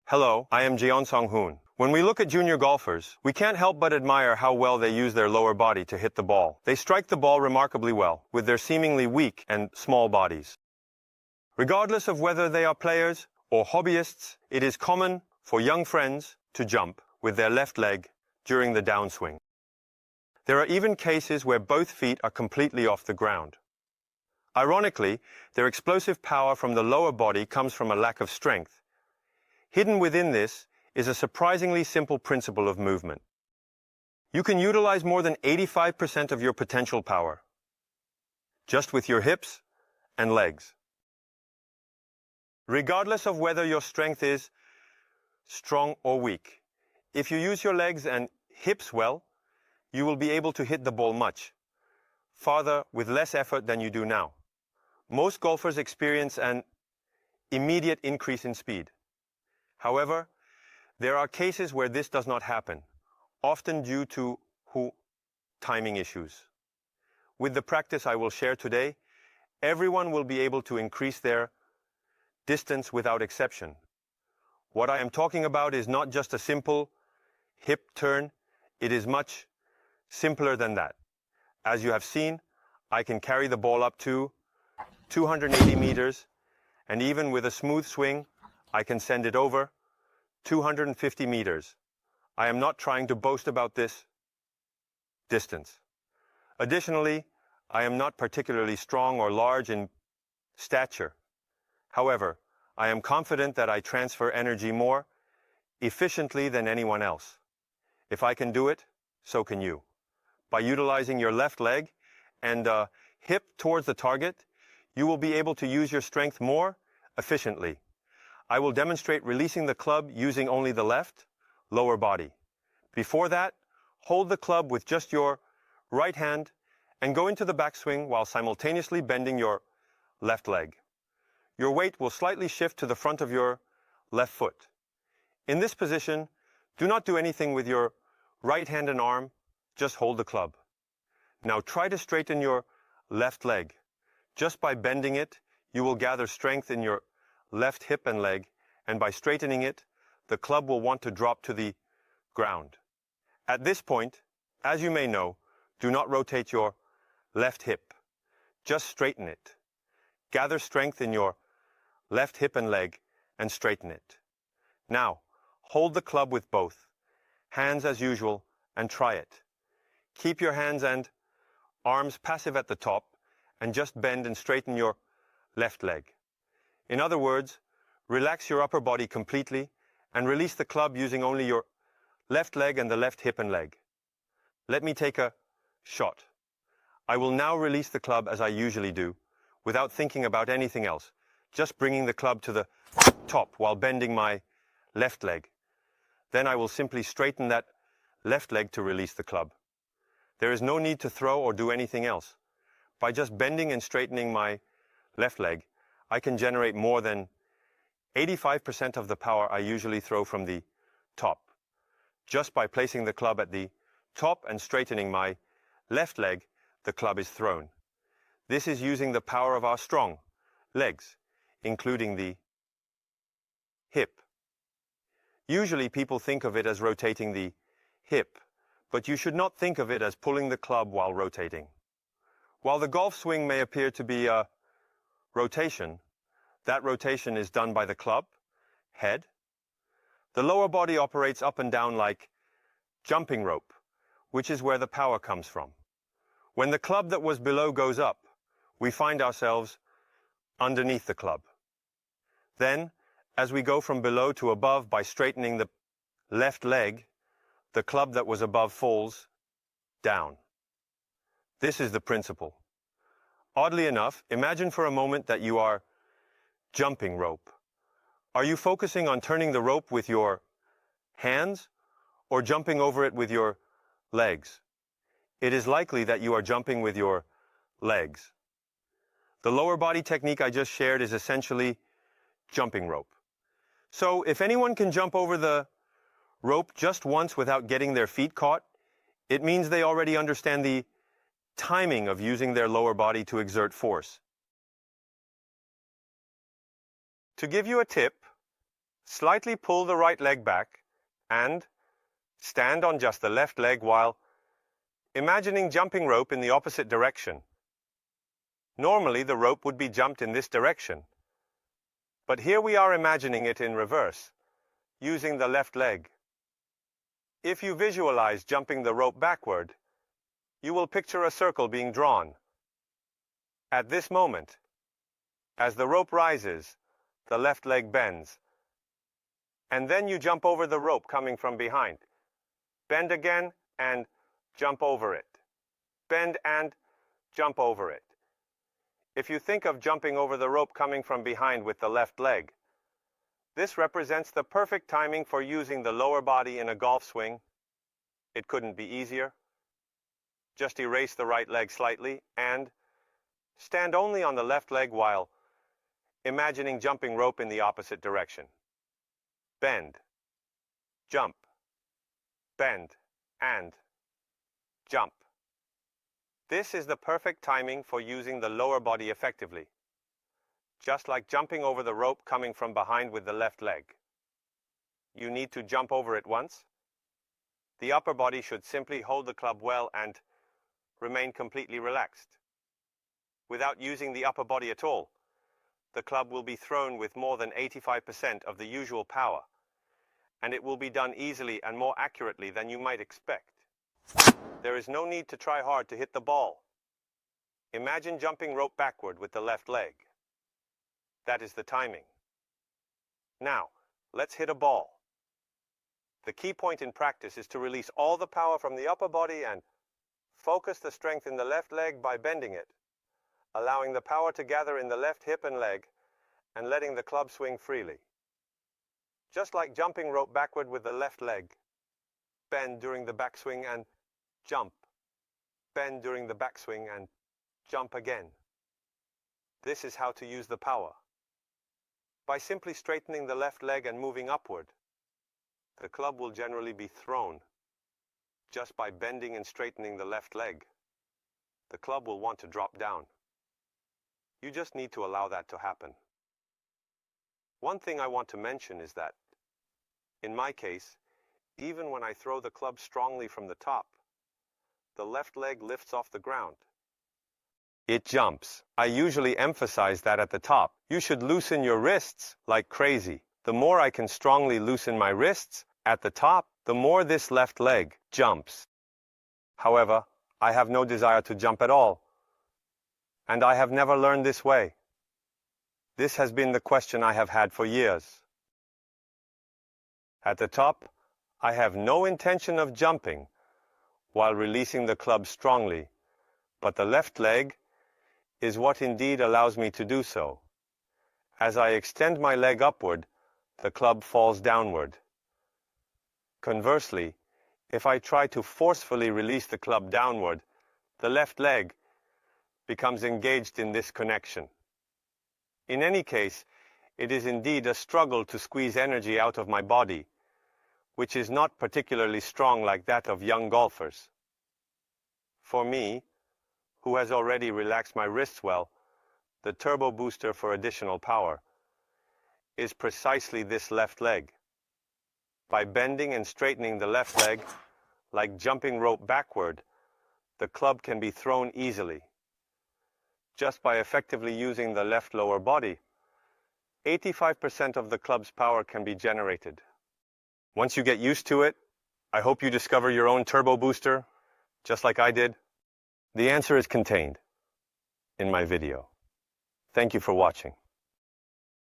Hello, I am Jeon Song-hoon. When we look at junior golfers, we can't help but admire how well they use their lower body to hit the ball. They strike the ball remarkably well, with their seemingly weak and small bodies. Regardless of whether they are players or hobbyists, it is common for young friends to jump with their left leg during the downswing. There are even cases where both feet are completely off the ground. Ironically, their explosive power from the lower body comes from a lack of strength. Hidden within this is a surprisingly simple principle of movement. You can utilize more than 85% of your potential power, just with your hips and legs. Regardless of whether your strength is strong or weak, if you use your legs and hips well, you will be able to hit the ball much farther with less effort than you do now. Most golfers experience an immediate increase in speed. However, there are cases where this does not happen, often due to timing issues. With the practice I will share today, everyone will be able to increase their distance without exception. What I am talking about is not just a simple hip turn, it is much simpler than that. As you have seen, I can carry the ball up to 280 meters, and even with a smooth swing, I can send it over 250 meters. I am not trying to boast about this distance. Additionally, I am not particularly strong or large in stature. However, I am confident that I transfer energy more efficiently than anyone else. If I can do it, so can you. By utilizing your left leg and hip towards the target, you will be able to use your strength more efficiently. I will demonstrate releasing the club using only the left lower body. Before that, hold the club with just your right hand and go into the backswing while simultaneously bending your left leg. Your weight will slightly shift to the front of your left foot. In this position, do not do anything with your right hand and arm, just hold the club. Now try to straighten your left leg. Just by bending it, you will gather strength in your left hip and leg, and by straightening it, the club will want to drop to the ground. At this point, as you may know, do not rotate your left hip. Just straighten it. Gather strength in your left hip and leg and straighten it. Now, hold the club with both hands as usual and try it. Keep your hands and arms passive at the top and just bend and straighten your left leg. In other words, relax your upper body completely and release the club using only your left leg and the left hip and leg. Let me take a shot. I will now release the club as I usually do, without thinking about anything else, just bringing the club to the top while bending my left leg. Then I will simply straighten that left leg to release the club. There is no need to throw or do anything else. By just bending and straightening my left leg, I can generate more than 85% of the power I usually throw from the top, just by placing the club at the top and straightening my left leg, the club is thrown. This is using the power of our strong legs, including the hip. Usually people think of it as rotating the hip, but you should not think of it as pulling the club while rotating. While the golf swing may appear to be a rotation, that rotation is done by the club, head. The lower body operates up and down like jumping rope, which is where the power comes from. When the club that was below goes up, we find ourselves underneath the club. Then, as we go from below to above by straightening the left leg, the club that was above falls down. This is the principle. Oddly enough, imagine for a moment that you are jumping rope. Are you focusing on turning the rope with your hands or jumping over it with your legs? It is likely that you are jumping with your legs. The lower body technique I just shared is essentially jumping rope. So if anyone can jump over the rope just once without getting their feet caught, it means they already understand the timing of using their lower body to exert force. To give you a tip, Slightly pull the right leg back and stand on just the left leg while imagining jumping rope in the opposite direction. Normally, the rope would be jumped in this direction, but here we are imagining it in reverse, using the left leg. If you visualize jumping the rope backward, you will picture a circle being drawn. At this moment, as the rope rises, the left leg bends, and then you jump over the rope coming from behind. Bend again and jump over it. Bend and jump over it. If you think of jumping over the rope coming from behind with the left leg, this represents the perfect timing for using the lower body in a golf swing. It couldn't be easier. Just erase the right leg slightly and stand only on the left leg while imagining jumping rope in the opposite direction. Bend, jump, bend, and jump. This is the perfect timing for using the lower body effectively, just like jumping over the rope coming from behind with the left leg. You need to jump over it once. The upper body should simply hold the club well and remain completely relaxed. Without using the upper body at all, the club will be thrown with more than 85% of the usual power, and it will be done easily and more accurately than you might expect. There is no need to try hard to hit the ball. Imagine jumping rope backward with the left leg. That is the timing. Now, let's hit a ball. The key point in practice is to release all the power from the upper body and focus the strength in the left leg by bending it, allowing the power to gather in the left hip and leg, and letting the club swing freely. Just like jumping rope backward with the left leg, bend during the backswing and jump. Bend during the backswing and jump again. This is how to use the power. By simply straightening the left leg and moving upward, the club will generally be thrown. Just by bending and straightening the left leg, the club will want to drop down. You just need to allow that to happen. One thing I want to mention is that, in my case, even when I throw the club strongly from the top, the left leg lifts off the ground. It jumps. I usually emphasize that at the top. You should loosen your wrists like crazy. The more I can strongly loosen my wrists at the top, the more this left leg jumps. However, I have no desire to jump at all, and I have never learned this way. This has been the question I have had for years. At the top, I have no intention of jumping while releasing the club strongly, but the left leg is what indeed allows me to do so. As I extend my leg upward, the club falls downward. Conversely, if I try to forcefully release the club downward, the left leg becomes engaged in this connection. In any case, it is indeed a struggle to squeeze energy out of my body, which is not particularly strong like that of young golfers. For me, who has already relaxed my wrists well, the turbo booster for additional power is precisely this left leg. By bending and straightening the left leg, like jumping rope backward, the club can be thrown easily. Just by effectively using the left lower body, 85% of the club's power can be generated. Once you get used to it, I hope you discover your own turbo booster, just like I did. The answer is contained in my video. Thank you for watching.